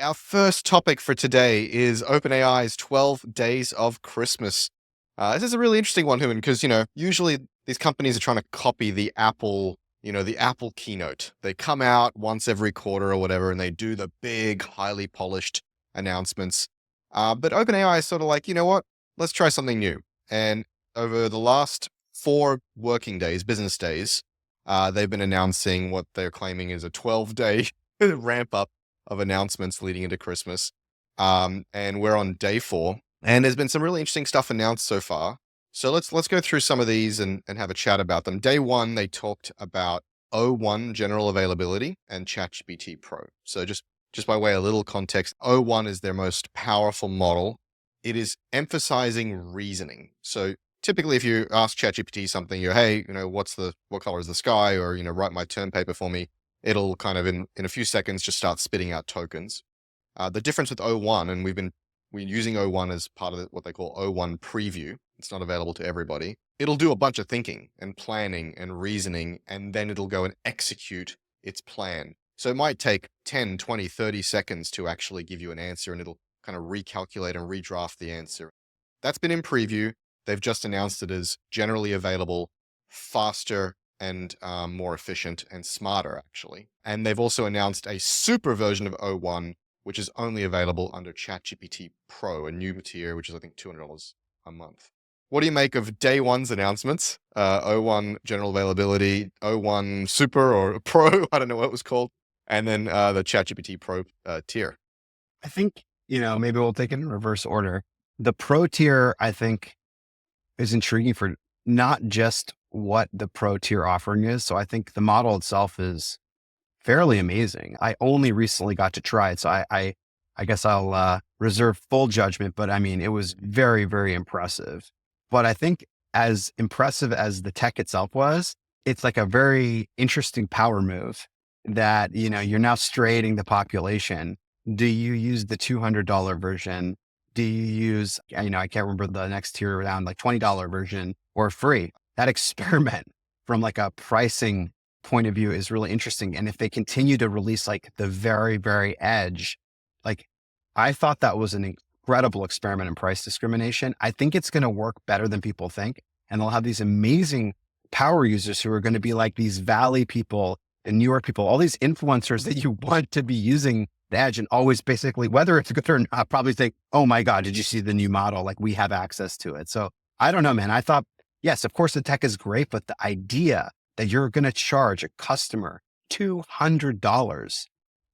Our first topic for today is OpenAI's 12 Days of Christmas. This is a really interesting one, Human, because, usually these companies are trying to copy the Apple keynote. They come out once every quarter or whatever, and they do the big, highly polished announcements. But OpenAI is sort of like, you know what? Let's try something new. And over the last 4 working days, business days, they've been announcing what they're claiming is a 12-day ramp up of announcements leading into Christmas. And we're on day 4. And there's been some really interesting stuff announced so far. So let's go through some of these and have a chat about them. Day 1, they talked about O1 general availability and ChatGPT Pro. So just by way of a little context, O1 is their most powerful model. It is emphasizing reasoning. So typically if you ask ChatGPT something, hey, what color is the sky? Or, write my term paper for me, it'll kind of in a few seconds just start spitting out tokens. The difference with O1, and we're using O1 as part of what they call O1 preview. It's not available to everybody. It'll do a bunch of thinking and planning and reasoning, and then it'll go and execute its plan. So it might take 10, 20, 30 seconds to actually give you an answer, and it'll kind of recalculate and redraft the answer. That's been in preview. They've just announced it as generally available, faster, and more efficient and smarter, actually. And they've also announced a super version of O1, which is only available under ChatGPT Pro, a new tier, which is, I think, $200 a month. What do you make of day 1's announcements? O1 general availability, O1 Super or Pro, I don't know what it was called, and then the ChatGPT Pro tier. I think, maybe we'll take it in reverse order. The Pro tier, I think, is intriguing for not just what the Pro tier offering is. So I think the model itself is fairly amazing. I only recently got to try it. So I guess I'll reserve full judgment, but I mean, it was very, very impressive. But I think as impressive as the tech itself was, it's like a very interesting power move that, you're now straighting the population. Do you use the $200 version? Do you use, I can't remember the next tier around, like $20 version or free? That experiment from like a pricing point of view is really interesting. And if they continue to release like the very, very edge, like I thought that was an incredible experiment in price discrimination. I think it's going to work better than people think. And they'll have these amazing power users who are going to be like these Valley people, the New York people, all these influencers that you want to be using the edge and always basically, whether it's good or not, probably think, oh my God, did you see the new model? Like we have access to it. So I don't know, man. I thought, yes, of course the tech is great, but the idea that you're going to charge a customer $200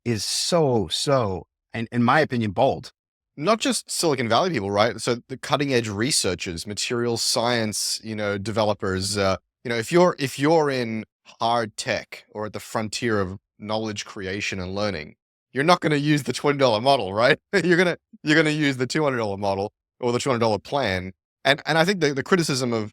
is so, and in my opinion, bold. Not just Silicon Valley people, right? So the cutting edge researchers, material science, developers, if you're in hard tech or at the frontier of knowledge creation and learning, you're not going to use the $20 model, right? you're going to use the $200 model or the $200 plan. And I think the criticism of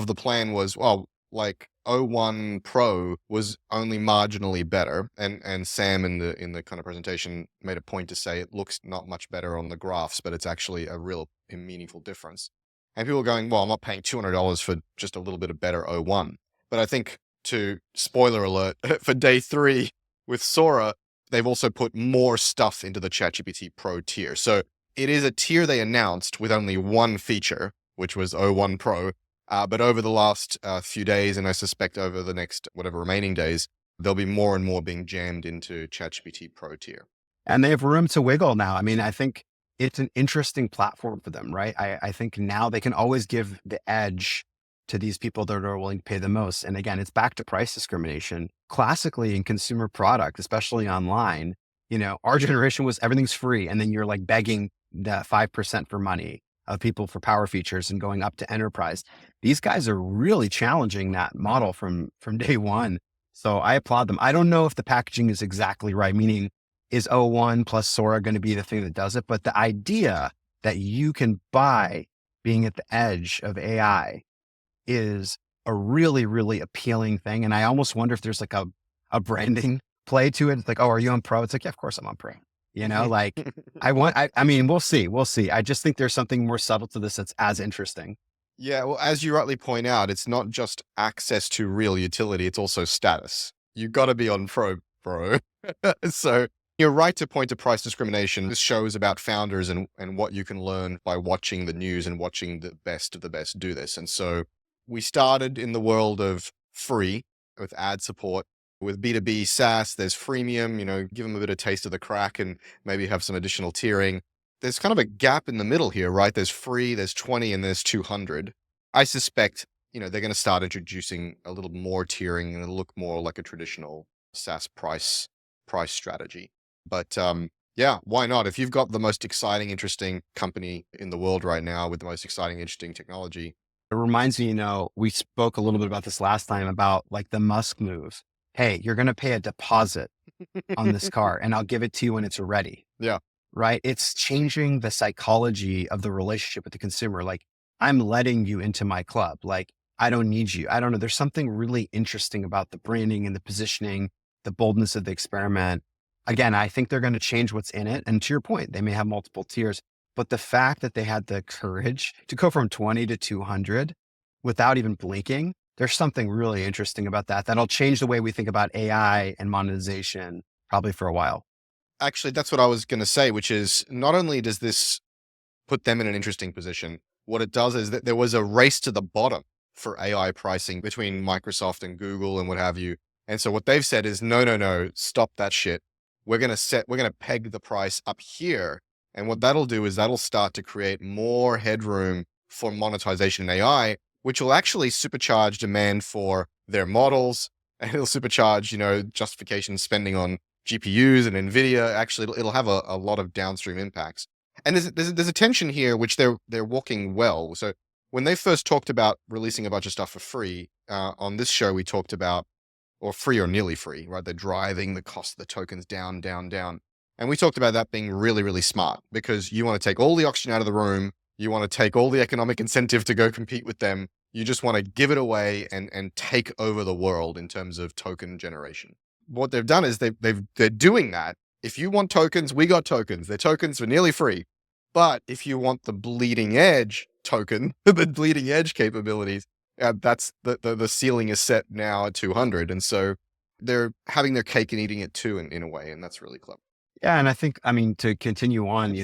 the plan was, well, like O1 Pro was only marginally better, and Sam in the kind of presentation made a point to say it looks not much better on the graphs, but it's actually a real meaningful difference. And people are going, well, I'm not paying $200 for just a little bit of better O1. But I think, to spoiler alert, for day 3 with Sora, they've also put more stuff into the ChatGPT Pro tier. So it is a tier they announced with only one feature, which was O1 Pro. But over the last few days, and I suspect over the next whatever remaining days, there'll be more and more being jammed into ChatGPT Pro tier. And they have room to wiggle now. I mean, I think it's an interesting platform for them, right? I think now they can always give the edge to these people that are willing to pay the most. And again, it's back to price discrimination. Classically in consumer product, especially online, our generation was everything's free. And then you're like begging that 5% for money of people for power features and going up to enterprise. These guys are really challenging that model from day one. So I applaud them. I don't know if the packaging is exactly right, meaning is O1 plus Sora going to be the thing that does it? But the idea that you can buy being at the edge of AI is a really, really appealing thing. And I almost wonder if there's like a branding play to it. It's like, oh, are you on Pro? It's like, yeah, of course I'm on Pro. Like I mean, we'll see. I just think there's something more subtle to this that's as interesting. Yeah, well, as you rightly point out, it's not just access to real utility, it's also status. You got to be on Pro, bro. So You're right to point to price discrimination. This show is about founders and what you can learn by watching the news and watching the best of the best do this. And so we started in the world of free with ad support. With B2B SaaS, there's freemium, give them a bit of taste of the crack and maybe have some additional tiering. There's kind of a gap in the middle here, right? There's free, there's 20, and there's 200. I suspect, they're going to start introducing a little more tiering and it'll look more like a traditional SaaS price strategy. But yeah, why not? If you've got the most exciting, interesting company in the world right now with the most exciting, interesting technology. It reminds me, we spoke a little bit about this last time about like the Musk move. Hey, you're going to pay a deposit on this car and I'll give it to you when it's ready. Yeah, Right. It's changing the psychology of the relationship with the consumer. Like, I'm letting you into my club. Like, I don't need you. I don't know. There's something really interesting about the branding and the positioning, the boldness of the experiment. Again, I think they're going to change what's in it. And to your point, they may have multiple tiers, but the fact that they had the courage to go from 20 to 200 without even blinking, there's something really interesting about that. That'll change the way we think about AI and monetization probably for a while. actually, that's what I was going to say, which is not only does this put them in an interesting position, what it does is that there was a race to the bottom for AI pricing between Microsoft and Google and what have you. And so what they've said is, no, no, no, stop that shit. We're going to peg the price up here. And what that'll do is that'll start to create more headroom for monetization in AI, which will actually supercharge demand for their models. And it'll supercharge, justification spending on GPUs and NVIDIA. Actually, it'll have a lot of downstream impacts. And there's a tension here, which they're walking well. So when they first talked about releasing a bunch of stuff for free, on this show, we talked about, or free or nearly free, right? They're driving the cost of the tokens down, down, down. And we talked about that being really, really smart because you want to take all the oxygen out of the room. You want to take all the economic incentive to go compete with them. You just want to give it away and take over the world in terms of token generation. What they've done is they're doing that. If you want tokens, we got tokens. They're tokens for nearly free. But if you want the bleeding edge token, the bleeding edge capabilities, that's the ceiling is set now at 200. And so they're having their cake and eating it too in a way. And that's really clever. Yeah. And I think, I mean, to continue on,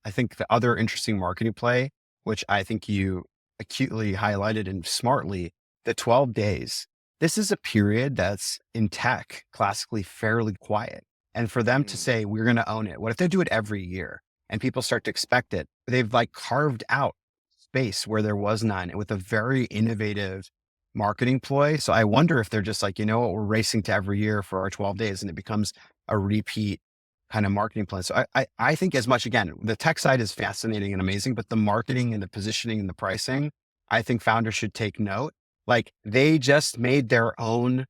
I think the other interesting marketing play, which I think you acutely highlighted and smartly, the 12 days. This is a period that's in tech classically fairly quiet. And for them to say, we're going to own it. What if they do it every year and people start to expect it? They've like carved out space where there was none with a very innovative marketing ploy. So I wonder if they're just like, we're racing to every year for our 12 days and it becomes a repeat kind of marketing plan. So I think as much, again, the tech side is fascinating and amazing, but the marketing and the positioning and the pricing, I think founders should take note. Like they just made their own,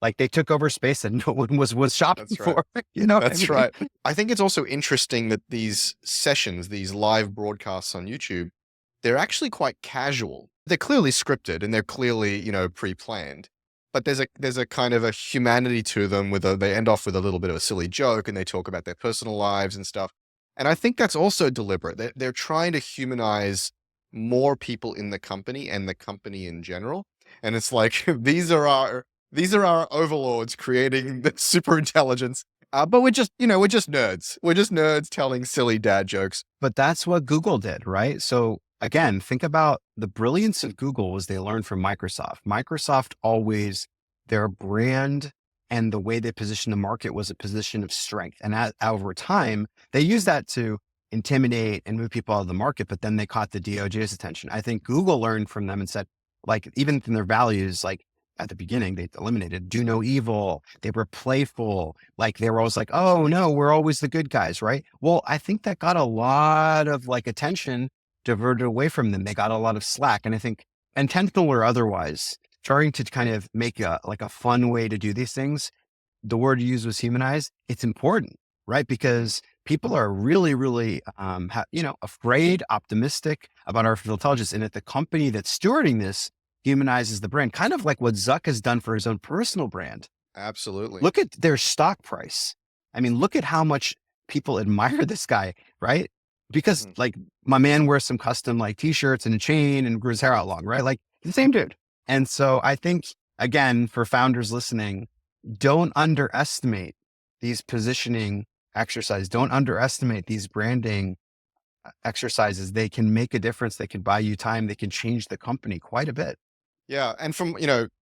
like they took over space that no one was shopping That's right. for. You know, That's right. I think it's also interesting that these sessions, these live broadcasts on YouTube, they're actually quite casual. They're clearly scripted and they're clearly, pre-planned. But there's a kind of a humanity to them they end off with a little bit of a silly joke and they talk about their personal lives and stuff. And I think that's also deliberate. They're trying to humanize more people in the company and the company in general. And it's like, these are our overlords creating the super intelligence. But we're just nerds. We're just nerds telling silly dad jokes. But that's what Google did, right? So again, think about the brilliance of Google was they learned from Microsoft. Microsoft always, their brand and the way they positioned the market was a position of strength. And over time, they used that to intimidate and move people out of the market, but then they caught the DOJ's attention. I think Google learned from them and said, like, even in their values, like at the beginning, they eliminated do no evil. They were playful. Like they were always like, oh no, we're always the good guys, right? Well, I think that got a lot of like attention diverted away from them. They got a lot of slack. And I think intentional or otherwise, trying to kind of make a fun way to do these things, the word you used was humanize. It's important, right? Because people are really, really, afraid, optimistic about artificial intelligence. And if the company that's stewarding this humanizes the brand, kind of like what Zuck has done for his own personal brand. Absolutely. Look at their stock price. I mean, look at how much people admire this guy, right? Because like my man wears some custom like t-shirts and a chain and grew his hair out long, right? Like the same dude. And so I think, again, for founders listening, don't underestimate these positioning exercises. Don't underestimate these branding exercises. They can make a difference. They can buy you time. They can change the company quite a bit. Yeah, and from,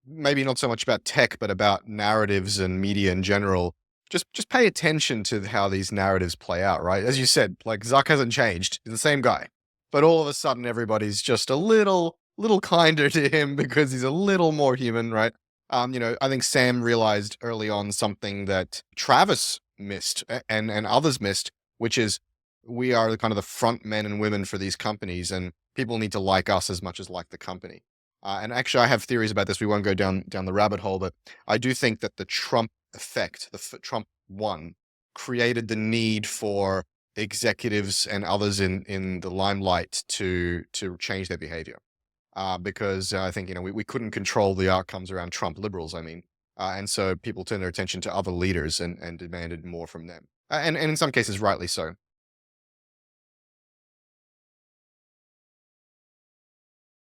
maybe not so much about tech, but about narratives and media in general, just pay attention to how these narratives play out, right? As you said, like Zuck hasn't changed. He's the same guy. But all of a sudden everybody's just a little kinder to him because he's a little more human, right? I think Sam realized early on something that Travis missed and others missed, which is we are the kind of the front men and women for these companies, and people need to like us as much as like the company. And actually, I have theories about this. We won't go down the rabbit hole, but I do think that the Trump effect, Trump one, created the need for executives and others in the limelight to change their behavior. Because I think we couldn't control the outcomes around Trump liberals. I mean, and so people turned their attention to other leaders and demanded more from them, and in some cases, rightly so.